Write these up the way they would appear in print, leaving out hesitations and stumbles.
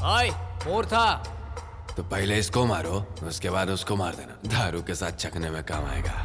ओए, मूर्था। तो पहले इसको मारो, उसके बाद उसको मार देना। दारू के साथ चखने में काम आएगा।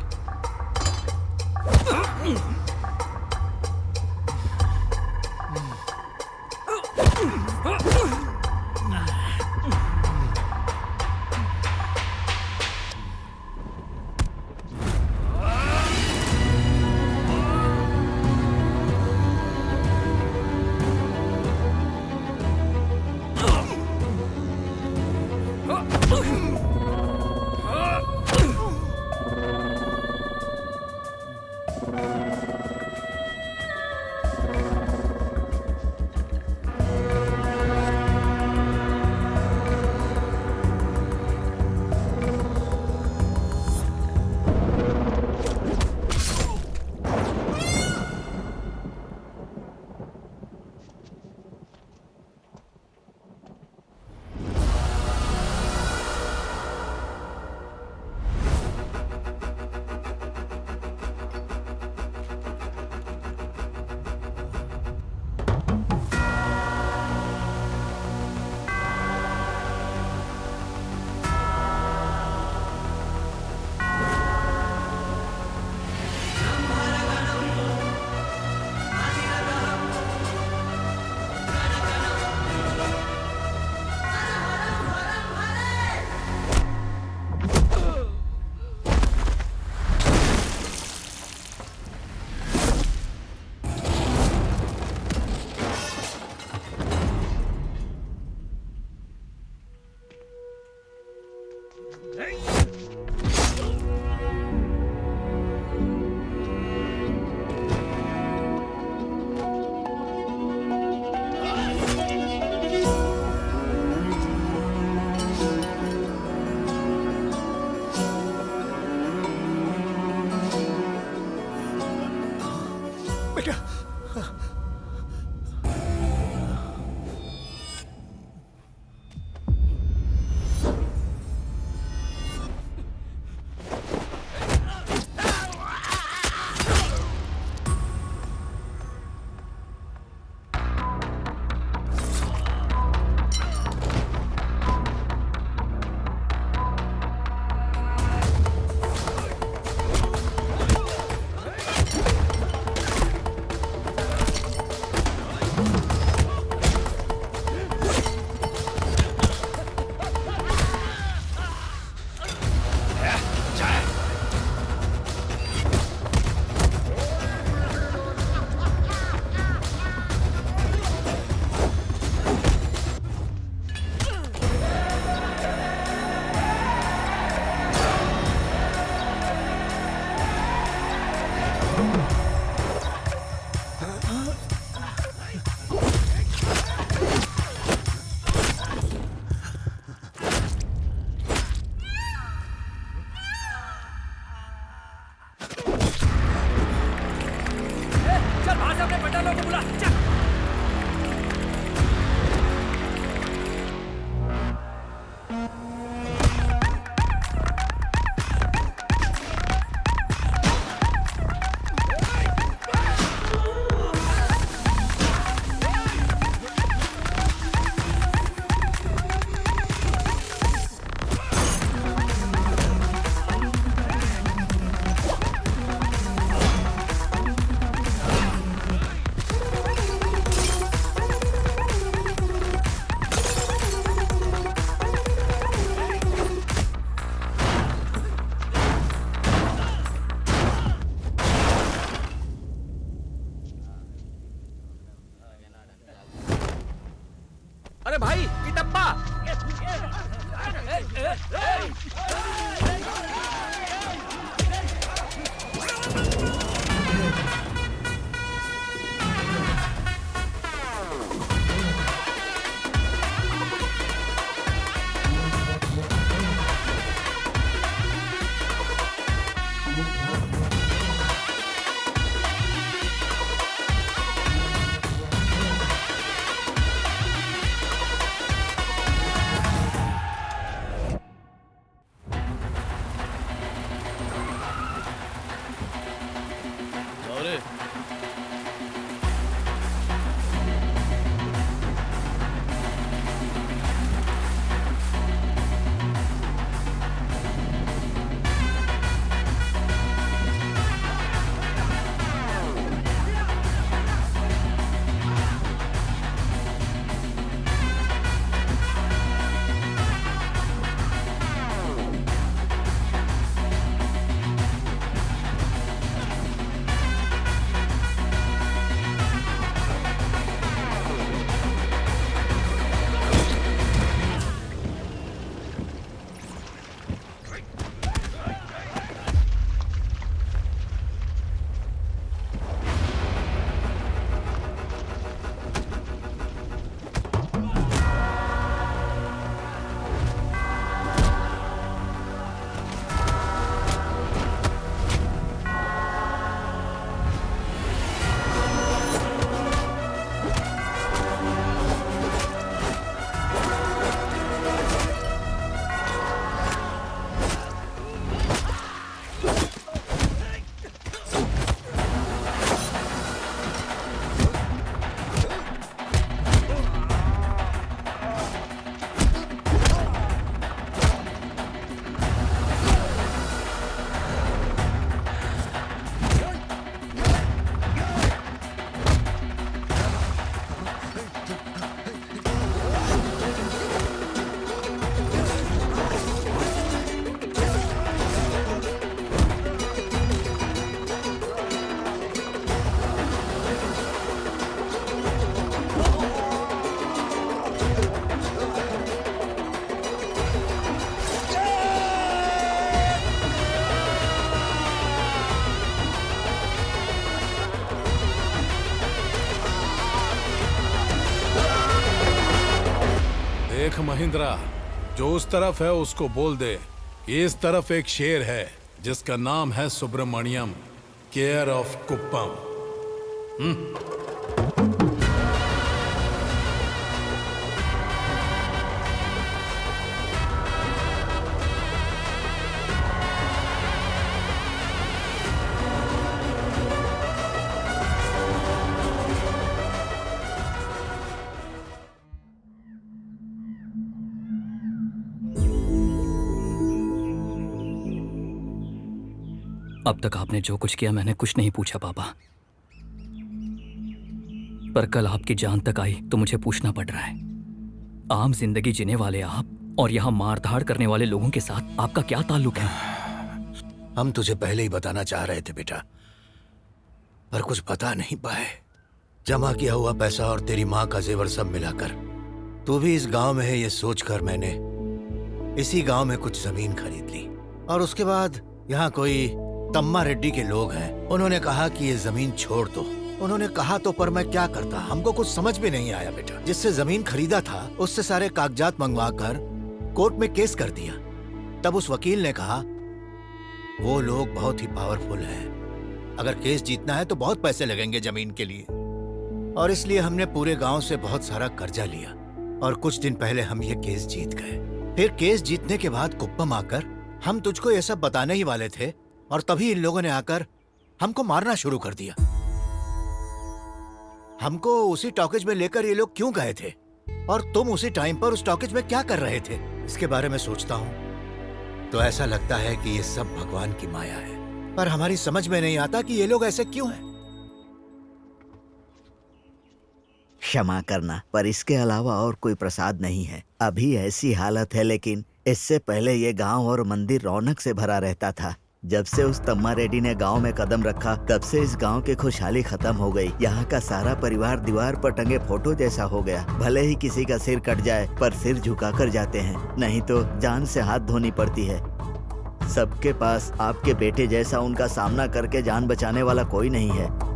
अरे भाई, किटप्पा! देख महिंद्रा, जो उस तरफ है उसको बोल दे कि इस तरफ एक शेर है जिसका नाम है सुब्रमण्यम, केयर ऑफ कुप्पम। अब तक आपने जो कुछ किया मैंने कुछ नहीं पूछा पापा, पर कल आपकी जान तक आई तो मुझे पूछना पड़ रहा है। आम जिंदगी जीने वाले आप और यहाँ मारधाड़ करने वाले लोगों के साथ आपका क्या ताल्लुक है? हम तुझे पहले ही बताना चाह रहे थे बेटा, पर कुछ बता नहीं पाए। जमा किया हुआ पैसा और तेरी माँ का जेवर सब मिलाकर तू भी इस गांव में है ये सोचकर मैंने इसी गांव में कुछ जमीन खरीद ली। और उसके बाद यहाँ कोई तम्मा रेड्डी के लोग हैं, उन्होंने कहा कि ये जमीन छोड़ दो। उन्होंने कहा तो पर मैं क्या करता, हमको कुछ समझ भी नहीं आया बेटा। जिससे जमीन खरीदा था उससे सारे कागजात मंगवा कर कोर्ट में केस कर दिया। तब उस वकील ने कहा वो लोग बहुत ही पावरफुल हैं, अगर केस जीतना है तो बहुत पैसे लगेंगे जमीन के लिए, और इसलिए हमने पूरे गांव से बहुत सारा कर्जा लिया और कुछ दिन पहले हम ये केस जीत गए। फिर केस जीतने के बाद कुप्पम आकर हम तुझको ये सब बताने ही वाले थे और तभी इन लोगों ने आकर हमको मारना शुरू कर दिया। हमको उसी टॉकेज में लेकर ये लोग क्यों गए थे और तुम उसी टाइम पर उस टॉकेज में क्या कर रहे थे, इसके बारे में सोचता हूँ तो ऐसा लगता है कि ये सब भगवान की माया है, पर हमारी समझ में नहीं आता कि ये लोग ऐसे क्यों हैं। क्षमा करना, पर इसके अलावा और कोई प्रसाद नहीं है। अभी ऐसी हालत है, लेकिन इससे पहले ये गांव और मंदिर रौनक से भरा रहता था। जब से उस तम्मा रेड्डी ने गांव में कदम रखा तब से इस गांव की खुशहाली खत्म हो गई। यहाँ का सारा परिवार दीवार पर टंगे फोटो जैसा हो गया। भले ही किसी का सिर कट जाए पर सिर झुकाकर जाते हैं, नहीं तो जान से हाथ धोनी पड़ती है। सबके पास आपके बेटे जैसा उनका सामना करके जान बचाने वाला कोई नहीं है।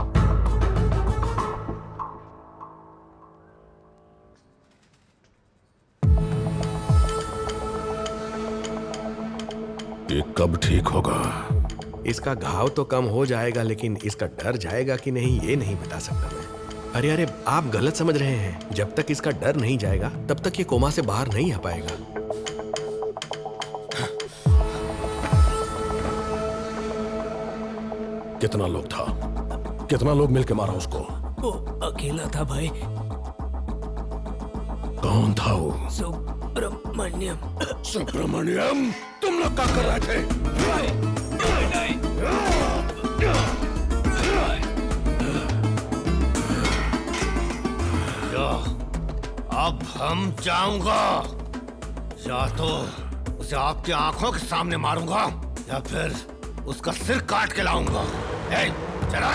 ये कब ठीक होगा? इसका घाव तो कम हो जाएगा, लेकिन इसका डर जाएगा कि नहीं ये नहीं बता सकता मैं। अरे अरे, आप गलत समझ रहे हैं। जब तक इसका डर नहीं जाएगा तब तक ये कोमा से बाहर नहीं आ पाएगा। कितना लोग था? कितना लोग मिलके मारा उसको? वो अकेला था भाई। कौन था वो? सुब्रमण्यम। सुब्रमण्यम, तुम लोग क्या कर रहे थे? अब हम जाऊंगा, या तो उसे आपकी आंखों के सामने मारूंगा या फिर उसका सिर काट के लाऊंगा। चलो